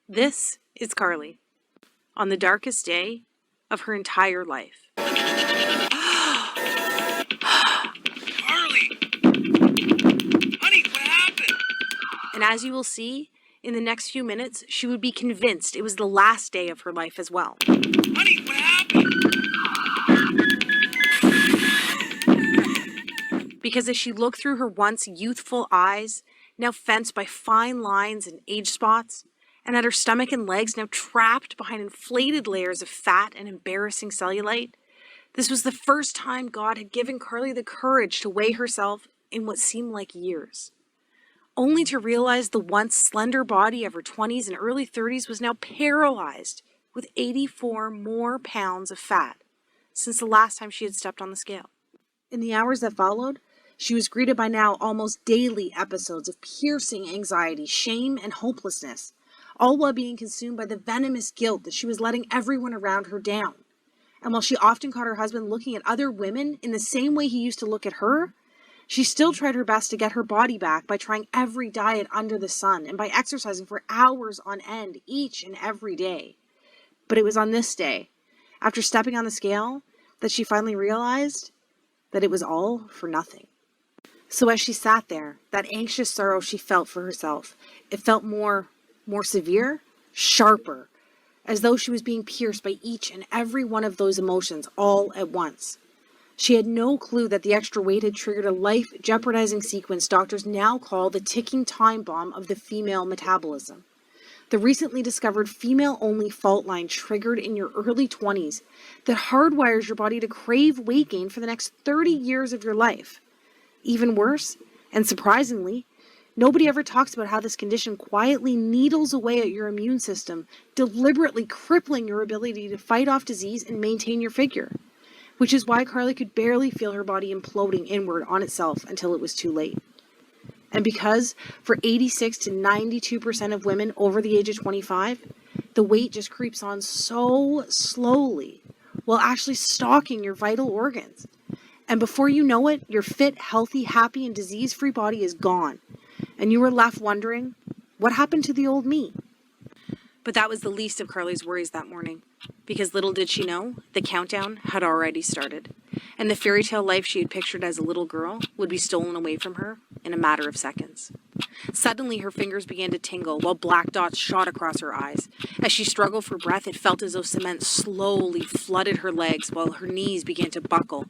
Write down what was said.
This is Carly on the darkest day of her entire life. Carly! Honey, what happened? And as you will see, in the next few minutes, she would be convinced it was the last day of her life as well. Honey, what happened? Because as she looked through her once youthful eyes, now fenced by fine lines and age spots, and at her stomach and legs now trapped behind inflated layers of fat and embarrassing cellulite, this was the first time God had given Carly the courage to weigh herself in what seemed like years, only to realize the once slender body of her 20s and early 30s was now paralyzed with 84 more pounds of fat since the last time she had stepped on the scale. In the hours that followed, she was greeted by now almost daily episodes of piercing anxiety, shame, and hopelessness, all while being consumed by the venomous guilt that she was letting everyone around her down. And while she often caught her husband looking at other women in the same way he used to look at her, she still tried her best to get her body back by trying every diet under the sun and by exercising for hours on end each and every day. But it was on this day, after stepping on the scale, that she finally realized that it was all for nothing. So as she sat there, that anxious sorrow she felt for herself, it felt more severe, sharper, as though she was being pierced by each and every one of those emotions all at once. She had no clue that the extra weight had triggered a life-jeopardizing sequence doctors now call the ticking time bomb of the female metabolism. The recently discovered female-only fault line triggered in your early 20s that hardwires your body to crave weight gain for the next 30 years of your life. Even worse, and surprisingly, nobody ever talks about how this condition quietly needles away at your immune system, deliberately crippling your ability to fight off disease and maintain your figure. Which is why Carly could barely feel her body imploding inward on itself until it was too late. And because for 86 to 92% of women over the age of 25, the weight just creeps on so slowly while actually stalking your vital organs. And before you know it, your fit, healthy, happy, and disease-free body is gone. And you were left wondering, what happened to the old me? But that was the least of Carly's worries that morning, because little did she know, the countdown had already started, and the fairy tale life she had pictured as a little girl would be stolen away from her in a matter of seconds. Suddenly, her fingers began to tingle while black dots shot across her eyes. As she struggled for breath, it felt as though cement slowly flooded her legs while her knees began to buckle.